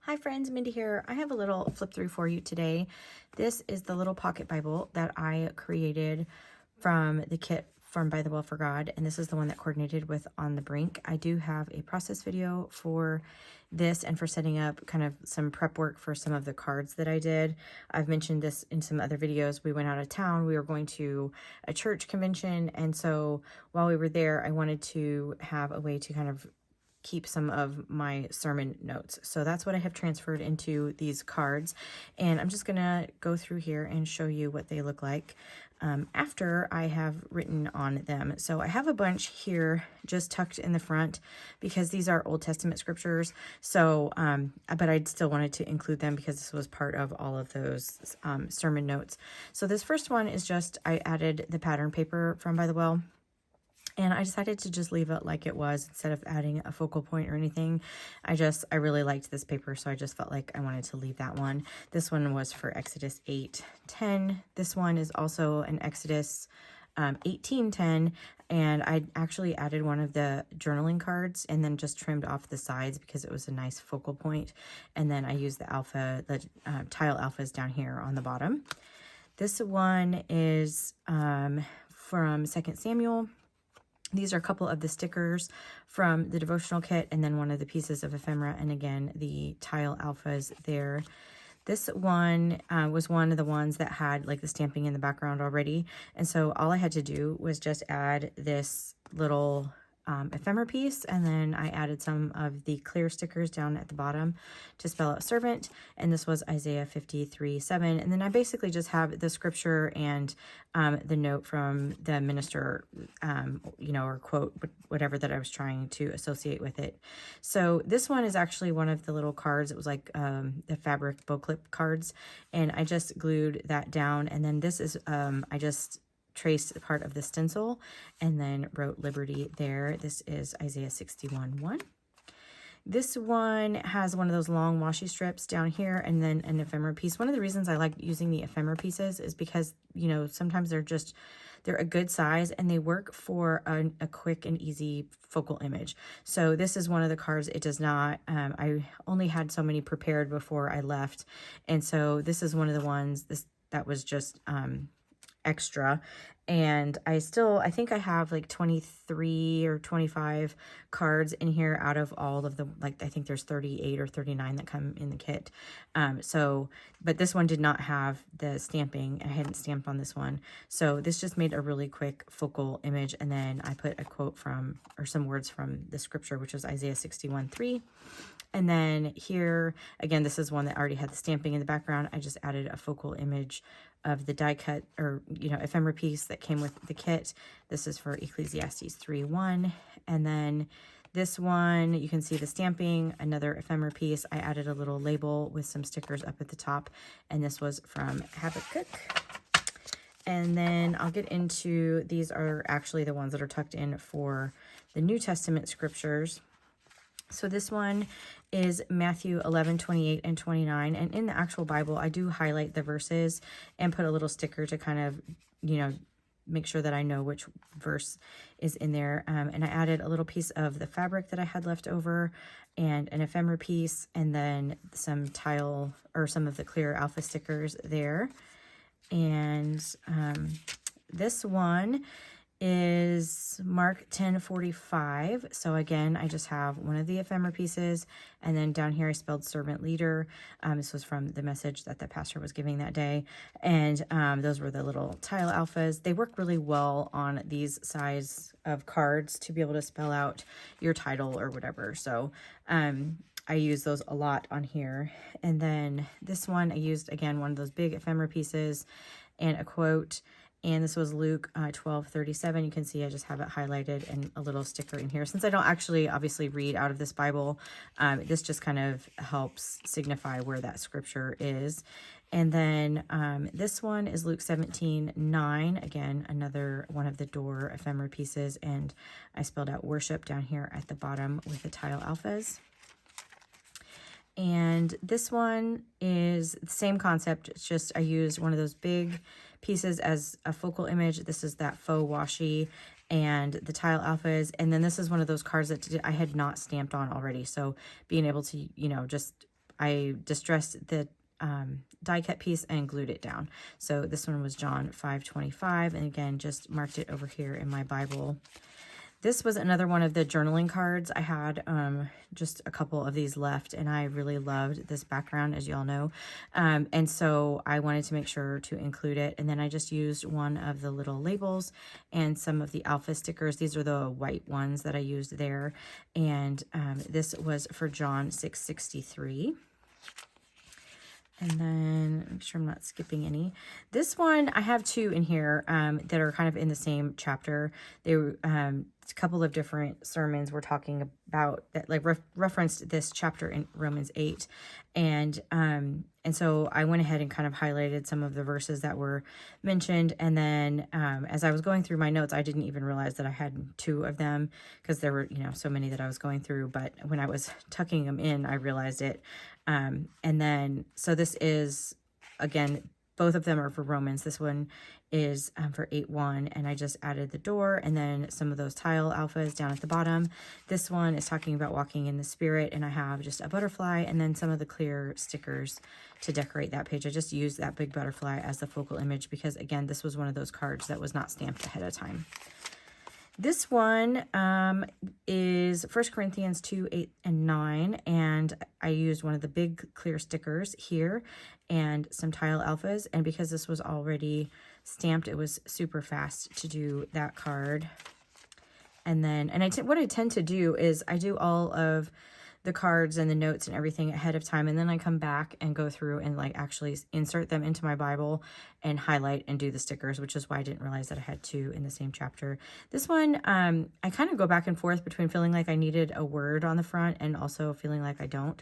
Hi friends, Mindy here. I have a little flip through for you today. This is the little pocket Bible that I created from the kit from Bythewell4God, and this is the one that coordinated with on the Brink. I do have a process video for this and for setting up kind of some prep work for some of the cards that I did. I've mentioned this in some other videos. We went out of town. We were going to a church convention, and so while we were there, I wanted to have a way to kind of keep some of my sermon notes. So that's what I have transferred into these cards. And I'm just going to go through here and show you what they look like after I have written on them. So I have a bunch here just tucked in the front because these are Old Testament scriptures. So, but I still wanted to include them because this was part of all of those sermon notes. So this first one is just, I added the pattern paper from By the Well. And I decided to just leave it like it was instead of adding a focal point or anything. I really liked this paper, so I just felt like I wanted to leave that one. This one was for Exodus 8:10. This one is also an Exodus 18:10, and I actually added one of the journaling cards and then just trimmed off the sides because it was a nice focal point. And then I used the tile alphas down here on the bottom. This one is from 2 Samuel. These are a couple of the stickers from the devotional kit and then one of the pieces of ephemera, and again, the tile alphas there. This one was one of the ones that had like the stamping in the background already. And so all I had to do was just add this little ephemera piece, and then I added some of the clear stickers down at the bottom to spell out servant, and this was Isaiah 53:7. And then I basically just have the scripture and the note from the minister, or quote, whatever that I was trying to associate with it. So this one is actually one of the little cards. It was like the fabric bow clip cards, and I just glued that down. And then this is I just traced part of the stencil and then wrote Liberty there. This is Isaiah 61:1. This one has one of those long washi strips down here and then an ephemera piece. One of the reasons I like using the ephemera pieces is because, sometimes they're a good size and they work for a quick and easy focal image. So this is one of the cards. It does not, I only had so many prepared before I left. And so this is one of the ones that was just, extra. And I think I have like 23 or 25 cards in here out of all of the, I think there's 38 or 39 that come in the kit. But this one did not have the stamping. I hadn't stamped on this one. So this just made a really quick focal image. And then I put a quote or some words from the scripture, which was Isaiah 61:3. And then here, again, this is one that already had the stamping in the background. I just added a focal image of the die cut or, ephemera piece that came with the kit. This is for Ecclesiastes 3:1. And then this one, you can see the stamping, another ephemera piece. I added a little label with some stickers up at the top. And this was from Habakkuk. And then I'll get into, these are actually the ones that are tucked in for the New Testament scriptures. So this one is Matthew 11:28 and 29. And in the actual Bible, I do highlight the verses and put a little sticker to kind of, make sure that I know which verse is in there. And I added a little piece of the fabric that I had left over and an ephemera piece, and then some tile or some of the clear alpha stickers there. And this one is Mark 10:45. So again, I just have one of the ephemera pieces, and then down here I spelled servant leader. This was from the message that the pastor was giving that day, and those were the little tile alphas. They work really well on these size of cards to be able to spell out your title or whatever. So I use those a lot on here. And then this one, I used, again, one of those big ephemera pieces and a quote. And this was Luke 12:37. You can see I just have it highlighted and a little sticker in here. Since I don't actually obviously read out of this Bible, this just kind of helps signify where that scripture is. And then this one is Luke 17:9. Again, another one of the door ephemera pieces. And I spelled out worship down here at the bottom with the tile alphas. And this one is the same concept. It's just I used one of those big pieces as a focal image. This is that faux washi and the tile alphas. And then this is one of those cards that I had not stamped on already. So being able to, just I distressed the die cut piece and glued it down. So this one was John 5:25, and again, just marked it over here in my Bible. This was another one of the journaling cards. I had just a couple of these left, and I really loved this background, as you all know. And so I wanted to make sure to include it. And then I just used one of the little labels and some of the alpha stickers. These are the white ones that I used there. And this was for John 6:63. And then make sure I'm not skipping any. This one, I have two in here that are kind of in the same chapter. They were a couple of different sermons we're talking about that like referenced this chapter in Romans 8. And so I went ahead and kind of highlighted some of the verses that were mentioned. And then as I was going through my notes, I didn't even realize that I had two of them because there were, you know, so many that I was going through. But when I was tucking them in, I realized it. And then, so this is, again, both of them are for Romans. This one is for 8:1, and I just added the door and then some of those tile alphas down at the bottom. This one is talking about walking in the Spirit, and I have just a butterfly and then some of the clear stickers to decorate that page. I just used that big butterfly as the focal image because, again, this was one of those cards that was not stamped ahead of time. This one is 1 Corinthians 2:8-9, and I used one of the big clear stickers here and some tile alphas, and because this was already stamped, it was super fast to do that card. And then, what I tend to do is I do all of the cards and the notes and everything ahead of time, and then I come back and go through and like actually insert them into my Bible and highlight and do the stickers, which is why I didn't realize that I had two in the same chapter. This one, I kind of go back and forth between feeling like I needed a word on the front and also feeling like I don't.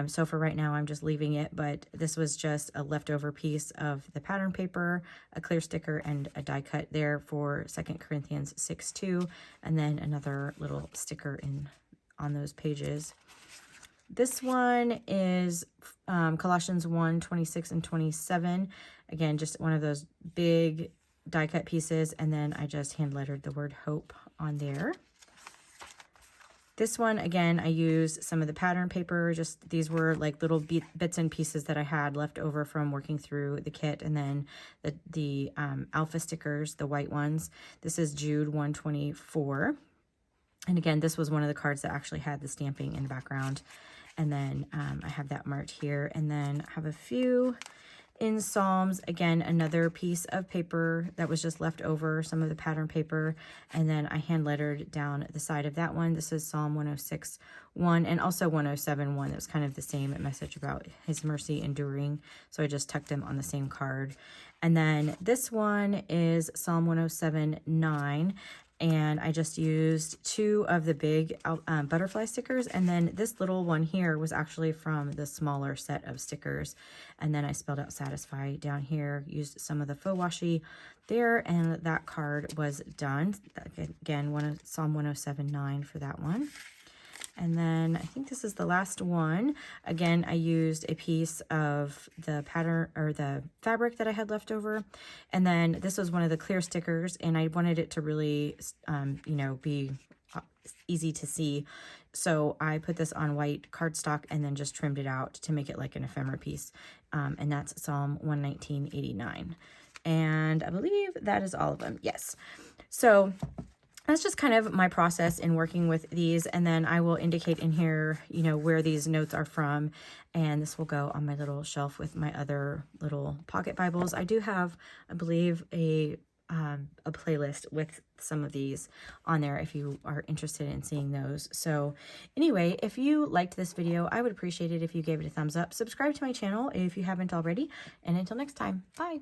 So for right now, I'm just leaving it, but this was just a leftover piece of the pattern paper, a clear sticker, and a die cut there for 2 Corinthians 6:2, and then another little sticker on those pages. This one is Colossians 1:26 and 27. Again, just one of those big die cut pieces, and then I just hand lettered the word hope on there. This one, again, I used some of the pattern paper. Just these were like little bits and pieces that I had left over from working through the kit, and then the alpha stickers, the white ones. This is Jude 1:24. And again, this was one of the cards that actually had the stamping in the background. And then I have that marked here. And then I have a few in Psalms. Again, another piece of paper that was just left over, some of the pattern paper. And then I hand lettered down the side of that one. This is Psalm 106:1 and also 107:1. That was kind of the same message about his mercy enduring. So I just tucked them on the same card. And then this one is Psalm 107:9. And I just used two of the big butterfly stickers. And then this little one here was actually from the smaller set of stickers. And then I spelled out satisfy down here, used some of the faux washi there, and that card was done. Again, Psalm 107:9 for that one. And then I think this is the last one. Again, I used a piece of the pattern or the fabric that I had left over. And then this was one of the clear stickers, and I wanted it to really, be easy to see. So I put this on white cardstock and then just trimmed it out to make it like an ephemera piece. And that's Psalm 119:89. And I believe that is all of them. Yes. So that's just kind of my process in working with these, and then I will indicate in here, where these notes are from, and this will go on my little shelf with my other little pocket Bibles. I do have, I believe, a playlist with some of these on there if you are interested in seeing those. So anyway, if you liked this video, I would appreciate it if you gave it a thumbs up. Subscribe to my channel if you haven't already, and until next time, bye.